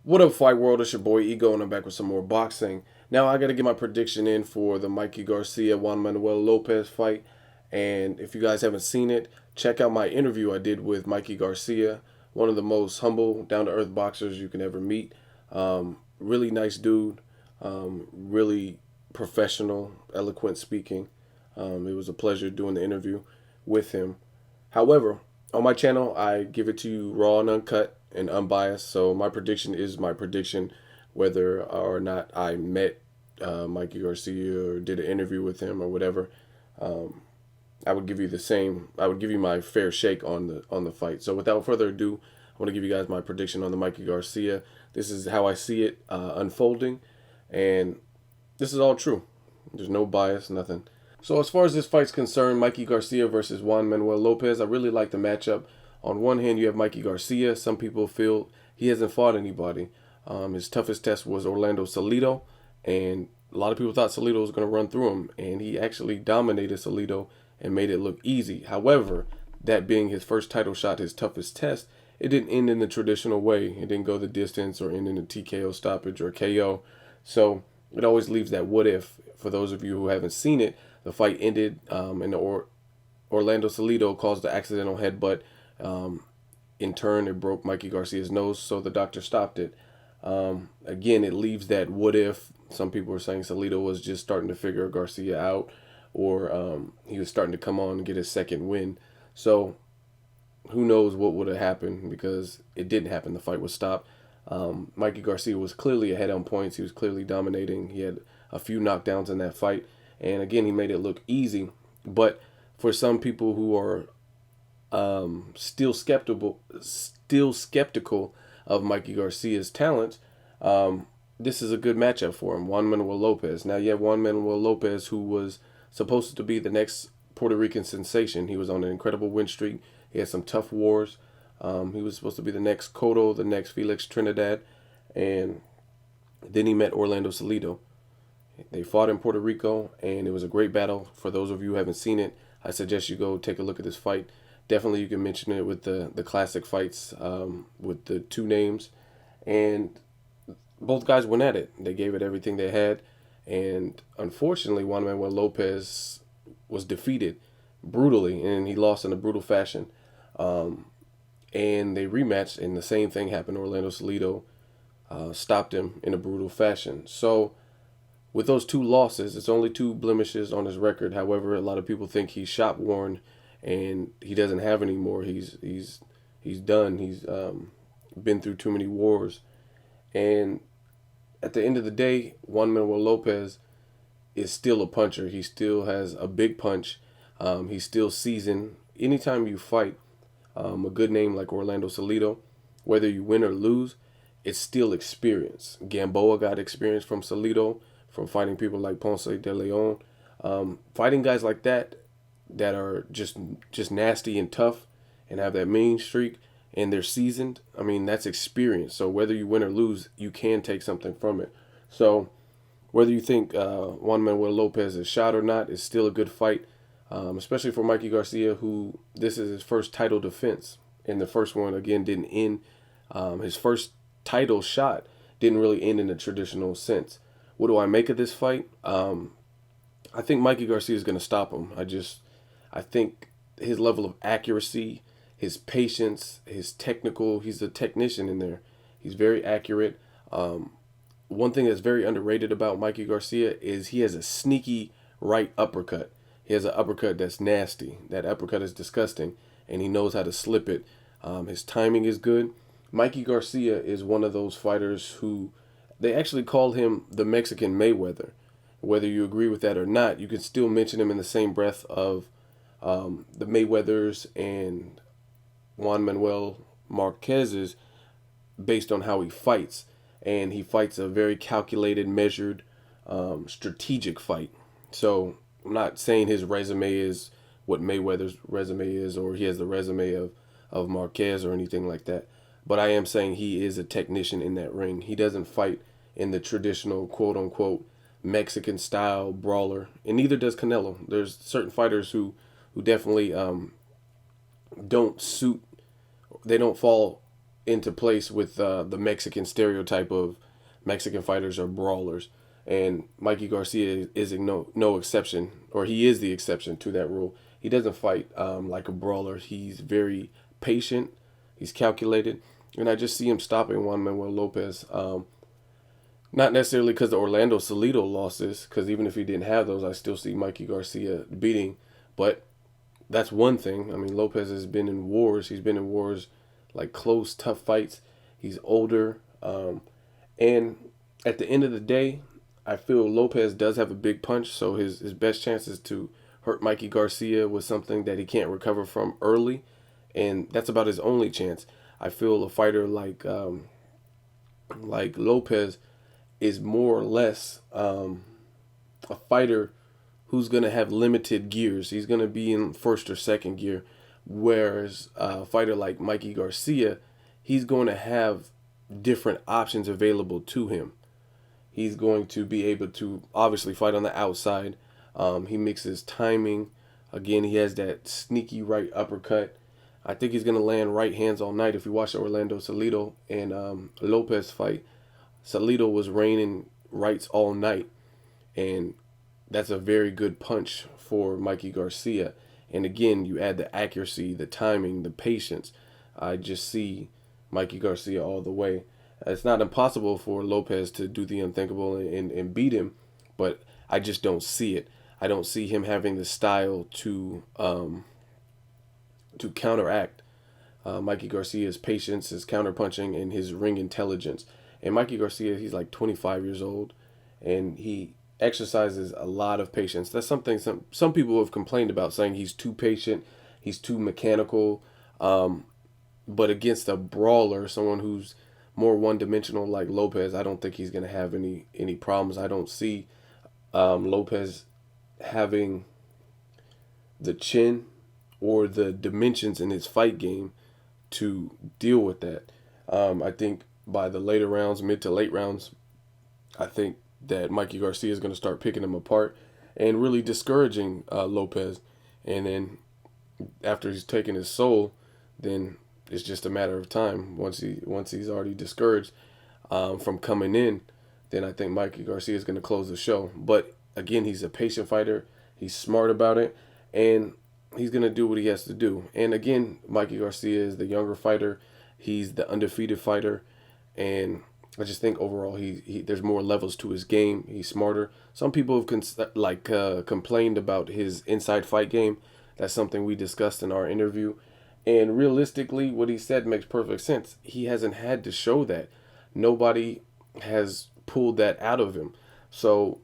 What up, Fight World? It's your boy Ego, and I'm back with some more boxing. Now, I got to get my prediction in for the Mikey Garcia Juan Manuel Lopez fight. And if you guys haven't seen it, check out my interview I did with Mikey Garcia, one of the most humble, down to earth boxers you can ever meet. Really nice dude, really professional, eloquent speaking. It was a pleasure doing the interview with him. However, on my channel, I give it to you raw and uncut and unbiased. So my prediction is my prediction, whether or not I met Mikey Garcia or did an interview with him or whatever. Um, I would give you the same. I would give you my fair shake on the fight. So without further ado, I want to give you guys my prediction on the Mikey Garcia. This is how I see it unfolding, and this is all true. There's no bias, nothing. So as far as this fight's concerned, Mikey Garcia versus Juan Manuel Lopez, I really like the matchup. On one hand, you have Mikey Garcia. Some people feel he hasn't fought anybody. His toughest test was Orlando Salido, and a lot of people thought Salido was going to run through him, and he actually dominated Salido and made it look easy. However, that being his first title shot, his toughest test, it didn't end in the traditional way. It didn't go the distance or end in a TKO stoppage or KO. So it always leaves that what if. For those of you who haven't seen it, the fight ended and Orlando Salido caused the accidental headbutt. In turn, it broke Mikey Garcia's nose, so the doctor stopped it. Again, it leaves that what if. Some people are saying Salido was just starting to figure Garcia out, or he was starting to come on and get his second win. So who knows what would have happened, because it didn't happen. The fight was stopped. Mikey Garcia was clearly ahead on points. He was clearly dominating. He had a few knockdowns in that fight. And again, he made it look easy. But for some people who are still skeptical of Mikey Garcia's talents, this is a good matchup for him. Juan Manuel Lopez. Now you have Juan Manuel Lopez, who was supposed to be the next Puerto Rican sensation. He was on an incredible win streak. He had some tough wars. He was supposed to be the next Cotto, the next Felix Trinidad, and then he met Orlando Salido. They fought in Puerto Rico, and it was a great battle. For those of you who haven't seen it, I suggest you go take a look at this fight. Definitely, you can mention it with the classic fights with the two names. And both guys went at it. They gave it everything they had. And unfortunately, Juan Manuel Lopez was defeated brutally, and he lost in a brutal fashion. And they rematched, and the same thing happened. Orlando Salido stopped him in a brutal fashion. So with those two losses, it's only two blemishes on his record. However, a lot of people think he's shot worn and he doesn't have any more. He's done. He's been through too many wars. And at the end of the day, Juan Manuel Lopez is still a puncher. He still has a big punch. He's still seasoned. Anytime you fight a good name like Orlando Salido, whether you win or lose, it's still experience. Gamboa got experience from Salido, from fighting people like Ponce de Leon. Fighting guys like that are just nasty and tough and have that mean streak, and they're seasoned. I mean, that's experience. So whether you win or lose, you can take something from it. So whether you think Juan Manuel Lopez is shot or not, it's still a good fight, especially for Mikey Garcia, who this is his first title defense. And the first one, again, didn't end. His first title shot didn't really end in a traditional sense. What do I make of this fight? I think Mikey Garcia is going to stop him. I think his level of accuracy, his patience, he's a technician in there. He's very accurate. One thing that's very underrated about Mikey Garcia is he has a sneaky right uppercut. He has an uppercut that's nasty. That uppercut is disgusting, and he knows how to slip it. His timing is good. Mikey Garcia is one of those fighters who they actually call him the Mexican Mayweather. Whether you agree with that or not, you can still mention him in the same breath of the Mayweathers and Juan Manuel Marquez's, based on how he fights. And he fights a very calculated, measured, strategic fight. So I'm not saying his resume is what Mayweather's resume is, or he has the resume of Marquez or anything like that. But I am saying he is a technician in that ring. He doesn't fight in the traditional quote-unquote Mexican style brawler, and neither does Canelo. There's certain fighters who definitely don't fall into place with the Mexican stereotype of Mexican fighters are brawlers, and Mikey Garcia is no exception, or he is the exception to that rule. He doesn't fight like a brawler. He's very patient. He's calculated, and I just see him stopping Juan Manuel Lopez. Not necessarily because the Orlando Salido losses, because even if he didn't have those, I still see Mikey Garcia beating. But that's one thing. I mean, Lopez has been in wars. He's been in wars like close, tough fights. He's older. And at the end of the day, I feel Lopez does have a big punch, so his best chances to hurt Mikey Garcia was something that he can't recover from early, and that's about his only chance. I feel a fighter like Lopez is more or less a fighter who's going to have limited gears. He's going to be in first or second gear, whereas a fighter like Mikey Garcia, he's going to have different options available to him. He's going to be able to obviously fight on the outside. He mixes timing. Again, he has that sneaky right uppercut. I think he's going to land right hands all night. If you watch the Orlando Salido and Lopez fight, Salido was raining rights all night. And that's a very good punch for Mikey Garcia. And again, you add the accuracy, the timing, the patience. I just see Mikey Garcia all the way. It's not impossible for Lopez to do the unthinkable and beat him, but I just don't see it. I don't see him having the style to counteract Mikey Garcia's patience, his counterpunching, and his ring intelligence. And Mikey Garcia, he's like 25 years old, and he exercises a lot of patience. That's something some people have complained about, saying he's too patient, he's too mechanical. But against a brawler, someone who's more one-dimensional like Lopez, I don't think he's going to have any problems. I don't see Lopez having the chin or the dimensions in his fight game to deal with that. I think by the later rounds, mid to late rounds, I think that Mikey Garcia is going to start picking him apart and really discouraging Lopez. And then after he's taken his soul, then it's just a matter of time. Once he's already discouraged from coming in, then I think Mikey Garcia is going to close the show. But again, he's a patient fighter. He's smart about it, and he's going to do what he has to do. And again, Mikey Garcia is the younger fighter. He's the undefeated fighter, and I just think overall he there's more levels to his game. He's smarter. Some people have complained about his inside fight game. That's something we discussed in our interview. And realistically, what he said makes perfect sense. He hasn't had to show that. Nobody has pulled that out of him. So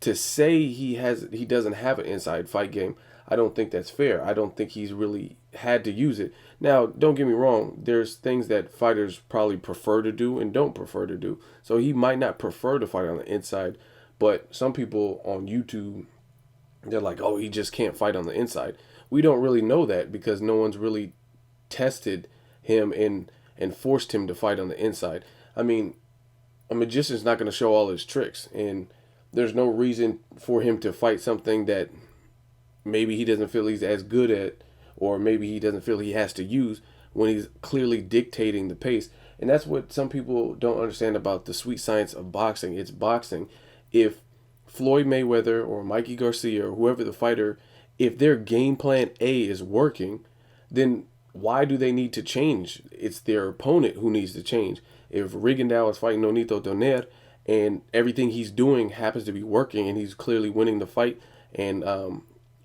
to say he doesn't have an inside fight game, I don't think that's fair. I don't think he's really had to use it. Now, don't get me wrong. There's things that fighters probably prefer to do and don't prefer to do. So he might not prefer to fight on the inside. But some people on YouTube, they're like, oh, he just can't fight on the inside. We don't really know that because no one's really tested him and forced him to fight on the inside. I mean, a magician's not going to show all his tricks, and there's no reason for him to fight something that maybe he doesn't feel he's as good at, or maybe he doesn't feel he has to use when he's clearly dictating the pace. And that's what some people don't understand about the sweet science of boxing. It's boxing. If Floyd Mayweather or Mikey Garcia or whoever the fighter, if their game plan A is working, then why do they need to change? It's their opponent who needs to change. If Rigondeaux is fighting Nonito Donaire and everything he's doing happens to be working and he's clearly winning the fight and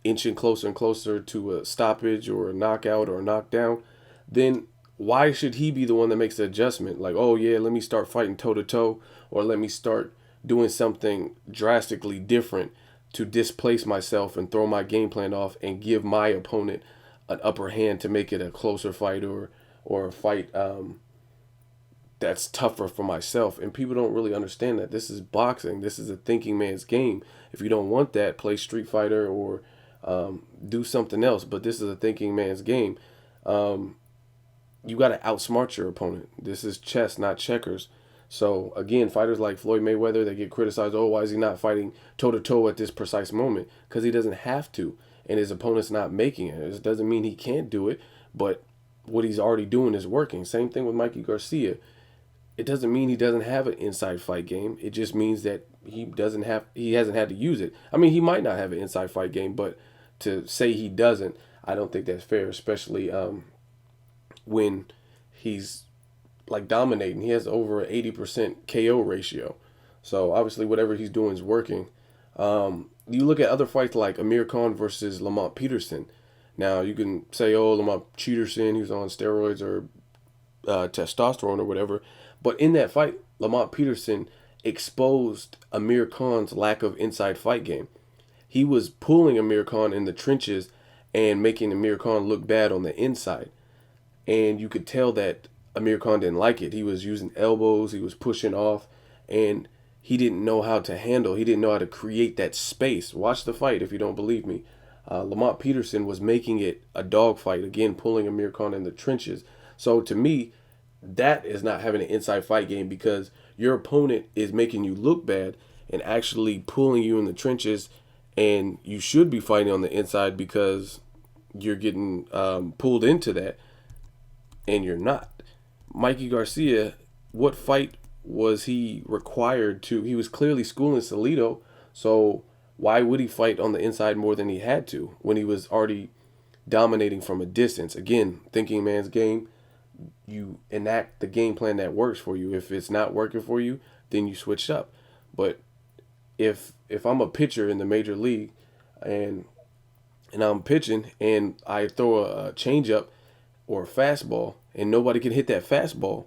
inching closer and closer to a stoppage or a knockout or a knockdown, then why should he be the one that makes the adjustment? Like, oh yeah, let me start fighting toe-to-toe, or let me start doing something drastically different to displace myself and throw my game plan off and give my opponent an upper hand to make it a closer fight or a fight that's tougher for myself. And people don't really understand that this is boxing. This is a thinking man's game. If you don't want that, play Street Fighter or do something else. But this is a thinking man's game. You got to outsmart your opponent. This is chess, not checkers. So again, fighters like Floyd Mayweather, they get criticized. Oh, why is he not fighting toe-to-toe at this precise moment? Because he doesn't have to. And his opponent's not making it. It doesn't mean he can't do it, but what he's already doing is working. Same thing with Mikey Garcia. It doesn't mean he doesn't have an inside fight game. It just means that he hasn't had to use it. I mean, he might not have an inside fight game, but to say he doesn't, I don't think that's fair, especially when he's like dominating. He has over an 80% KO ratio. So obviously whatever he's doing is working. You look at other fights like Amir Khan versus Lamont Peterson. Now you can say, oh, Lamont Peterson, he was on steroids or testosterone or whatever. But in that fight, Lamont Peterson exposed Amir Khan's lack of inside fight game. He was pulling Amir Khan in the trenches and making Amir Khan look bad on the inside. And you could tell that Amir Khan didn't like it. He was using elbows, he was pushing off, and he didn't know how to handle. He didn't know how to create that space. Watch the fight if you don't believe me. Lamont Peterson was making it a dogfight, again, pulling Amir Khan in the trenches. So to me, that is not having an inside fight game, because your opponent is making you look bad and actually pulling you in the trenches, and you should be fighting on the inside because you're getting pulled into that, and you're not. Mikey Garcia, what fight was he required to? He was clearly schooling Salido, so why would he fight on the inside more than he had to when he was already dominating from a distance? Again, thinking man's game. You enact the game plan that works for you. If it's not working for you, then you switch up. But if I'm a pitcher in the major league and I'm pitching and I throw a changeup or a fastball and nobody can hit that fastball,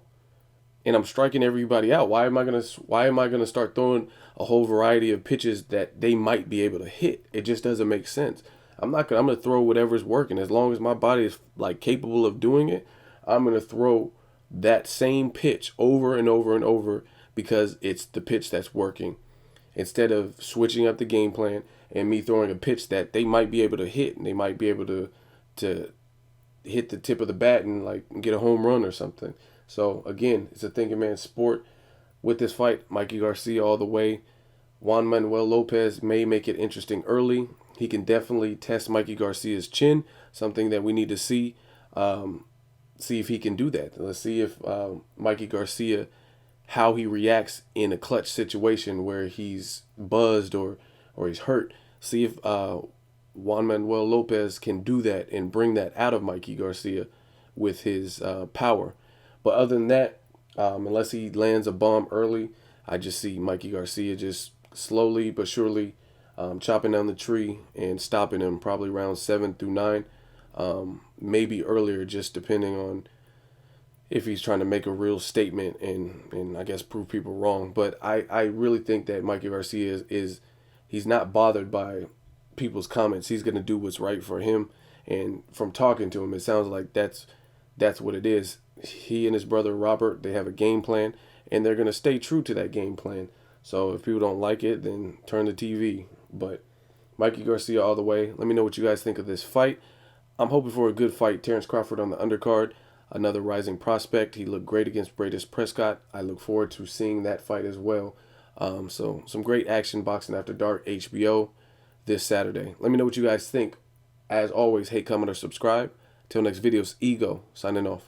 and I'm striking everybody out, why am I gonna start throwing a whole variety of pitches that they might be able to hit? It just doesn't make sense. I'm gonna throw whatever's working. As long as my body is like capable of doing it, I'm going to throw that same pitch over and over and over because it's the pitch that's working, instead of switching up the game plan and me throwing a pitch that they might be able to hit, and they might be able to hit the tip of the bat and like get a home run or something. So again, it's a thinking man's sport. With this fight, Mikey Garcia all the way. Juan Manuel Lopez may make it interesting early. He can definitely test Mikey Garcia's chin, something that we need to see. See if he can do that. Let's see if Mikey Garcia, how he reacts in a clutch situation where he's buzzed or he's hurt. See if Juan Manuel Lopez can do that and bring that out of Mikey Garcia with his power. But other than that, unless he lands a bomb early, I just see Mikey Garcia just slowly but surely chopping down the tree and stopping him probably round 7 through 9. Maybe earlier, just depending on if he's trying to make a real statement and I guess prove people wrong. But I really think that Mikey Garcia he's not bothered by people's comments. He's going to do what's right for him. And from talking to him, it sounds like that's what it is. He and his brother Robert, they have a game plan, and they're going to stay true to that game plan. So if people don't like it, then turn the TV. But Mikey Garcia all the way. Let me know what you guys think of this fight. I'm hoping for a good fight. Terrence Crawford on the undercard, another rising prospect. He looked great against Bradis Prescott. I look forward to seeing that fight as well. So some great action, Boxing After Dark, HBO, this Saturday. Let me know what you guys think. As always, hate, comment, or subscribe. Till next videos, Ego, signing off.